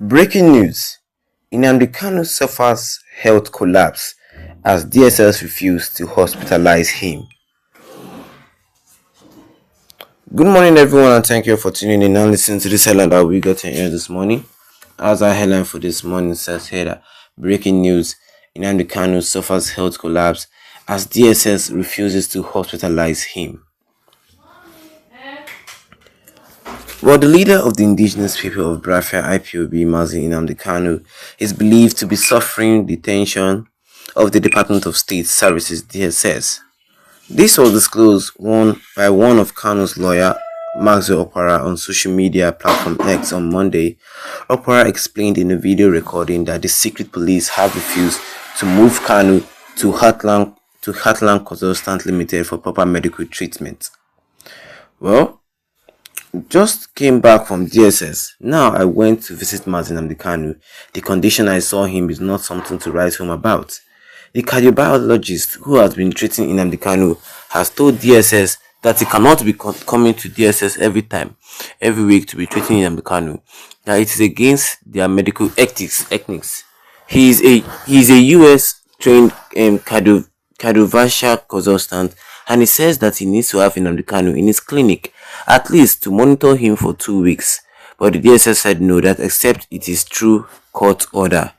Breaking news: Nnamdi Kanu suffers health collapse as DSS refuse to hospitalize him. Good morning, everyone, and thank you for tuning in and listening to this headline that we got to hear this morning. As our headline for this morning says here that breaking news: Nnamdi Kanu suffers health collapse as DSS refuses to hospitalize him. Well, the leader of the indigenous people of Biafra IPOB, Mazi Nnamdi Kanu, is believed to be suffering detention of the Department of State Services (DSS). This was disclosed by one of Kanu's lawyer, Maxwell Opara, on social media platform X on Monday. Opara explained in a video recording that the secret police have refused to move Kanu to Heartland Consultant Limited for proper medical treatment. Well, just came back from DSS. Now I went to visit Nnamdi Kanu. The condition I saw him is not something to write home about. The cardiologist who has been treating Nnamdi Kanu has told DSS that he cannot be coming to DSS every week to be treating Nnamdi Kanu. That it is against their medical ethics. He is a US trained cardiovascular consultant, and he says that he needs to have Nnamdi Kanu in his clinic at least to monitor him for 2 weeks. But the DSS said no, that except it is through court order.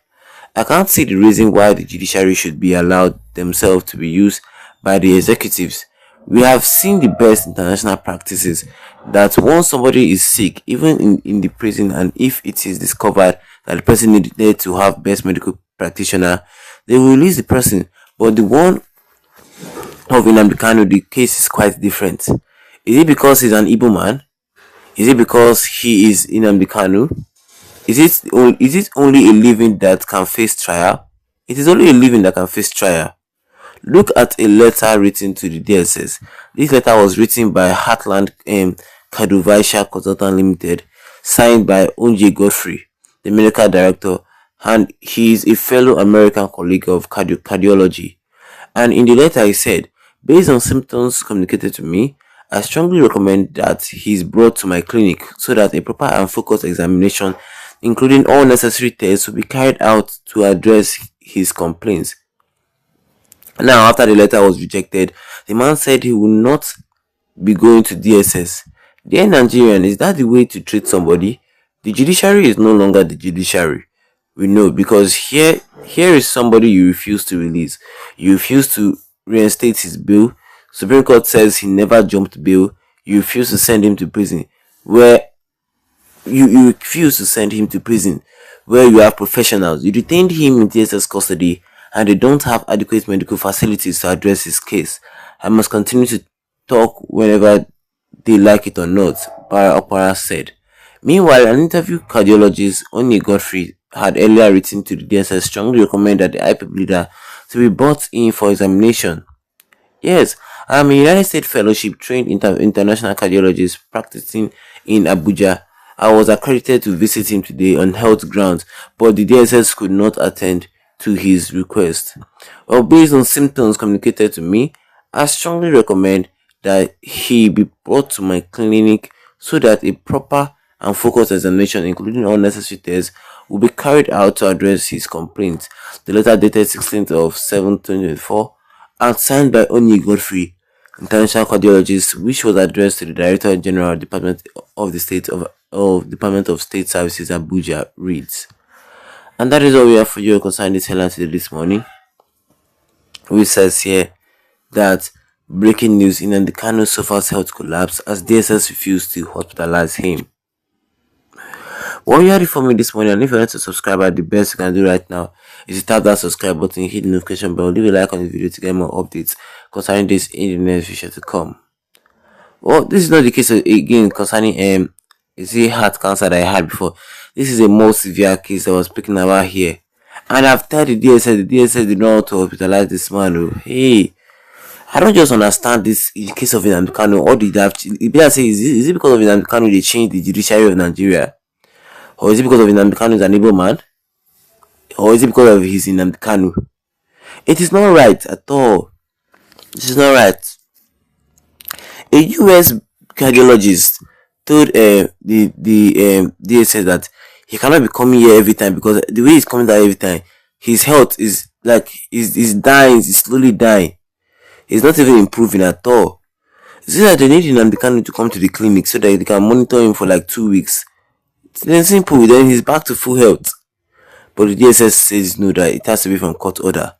I can't see the reason why the judiciary should be allowed themselves to be used by the executives. We have seen the best international practices that once somebody is sick, even in the prison, and if it is discovered that the person needed to have best medical practitioner, they will release the person. But the one of Nnamdi Kanu, the case is quite different. Is it because he's an Igbo man? Is it because he is Nnamdi Kanu? Is it only a living that can face trial? It is only a living that can face trial. Look at a letter written to the DSS. This letter was written by Heartland Cardiovascular Consultant Limited, signed by Onje Godfrey, the medical director, and he is a fellow American colleague of cardiology. And in the letter he said, based on symptoms communicated to me, I strongly recommend that he is brought to my clinic so that a proper and focused examination, including all necessary tests, will be carried out to address his complaints. Now, after the letter was rejected, the man said he will not be going to DSS. Dear Nigerian, is that the way to treat somebody? The judiciary is no longer the judiciary. We know, because here is somebody you refuse to release. You refuse to reinstate his bail. Supreme Court says he never jumped bail. You refuse to send him to prison, where you refuse to send him to prison, where you have professionals. You detained him in DSS custody, and they don't have adequate medical facilities to address his case. I must continue to talk whenever they like it or not, Opara said. Meanwhile, an interview cardiologist, Onye Godfrey, had earlier written to the DSS strongly recommend that the IPOB leader to be brought in for examination. Yes, I am a United States Fellowship trained international cardiologist practicing in Abuja. I was accredited to visit him today on health grounds, but the DSS could not attend to his request. Well, based on symptoms communicated to me, I strongly recommend that he be brought to my clinic so that a proper and focused examination, including all necessary tests, will be carried out to address his complaint. The letter dated 16th of 7/2024 and signed by Onye Godfrey, international cardiologist, which was addressed to the Director General Department of State Services, Abuja, reads. And that is all we have for you concerning this headline today this morning. Which says here that breaking news: Nnamdi Kanu suffers health collapse as DSS refused to hospitalize him. Well, you had it for me this morning, and if you want to subscribe, the best you can do right now is to tap that subscribe button, hit the notification bell, leave a like on the video to get more updates concerning this in the next future to come. Well, this is not the case again concerning heart cancer that I had before. This is a more severe case I was speaking about here, and I've told the DSS did not want to hospitalize this man. Hey, I don't just understand this in case of Nnamdi Kanu. Or did have is it because of Nnamdi Kanu they changed the judiciary of Nigeria? Or is it because of Nnamdi Kanu is an Igbo man? Or is it because of his Nnamdi Kanu? It is not right at all. This is not right. A US cardiologist told the DSS that He cannot be coming here every time, because the way he's coming down every time, his health is like is dying, is slowly dying. He's not even improving at all. See that they need Nnamdi Kanu to come to the clinic so that they can monitor him for like 2 weeks. Then simple, then he's back to full health. But the DSS says no, that it has to be from court order.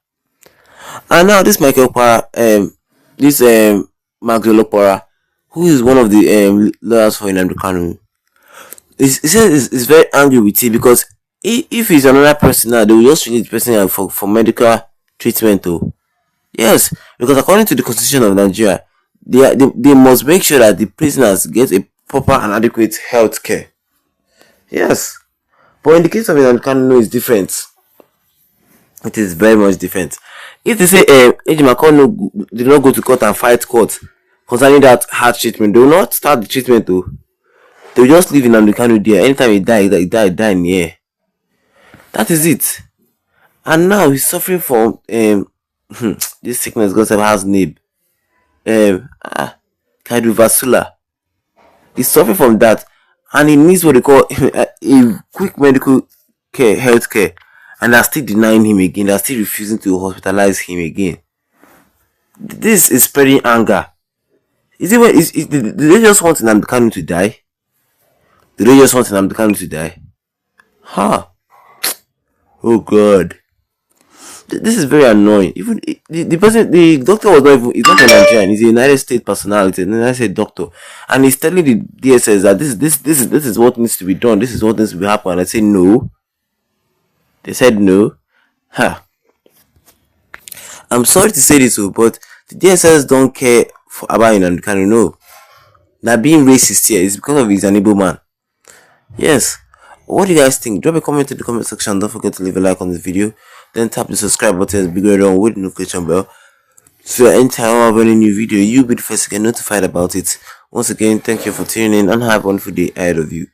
And now this Michael Para, this Magdolo Para, who is one of the lawyers for Nnamdi Kanu, he says he's very angry with it, because if he's another person now, they will just treat the person for medical treatment too. Yes, because according to the constitution of Nigeria, they must make sure that the prisoners get a proper and adequate health care. Yes, but in the case of Nnamdi Kanu, it's different. It is very much different. If they say Ejima did not go to court and fight court concerning that heart treatment, they will not start the treatment though. They will just leave Nnamdi Kanu there. Anytime he die in the air. That is it. And now he's suffering from this sickness God has name. Cardiovascular. He's suffering from that, and he needs what they call a quick medical care, health care, and they're still denying him again. They're still refusing to hospitalize him again. This is spreading anger. Is it? Do they just want Nnamdi Kanu to die? Do they just want Nnamdi Kanu to die? Huh? Oh God. This is very annoying. Even the doctor was not even, he's not a Nigerian, he's a United States personality, a United States doctor. And he's telling the DSS that this is what needs to be done, this is what needs to be happen. And I say no. They said no. Huh. I'm sorry to say this, but the DSS don't care about Nnamdi Kanu. No. Now being racist here is because of he's an able man. Yes. What do you guys think? Drop a comment in the comment section. Don't forget to leave a like on this video. Then tap the subscribe button, big red on with the notification bell. So anytime I have any new video, you'll be the first to get notified about it. Once again, thank you for tuning in and have a wonderful day ahead of you.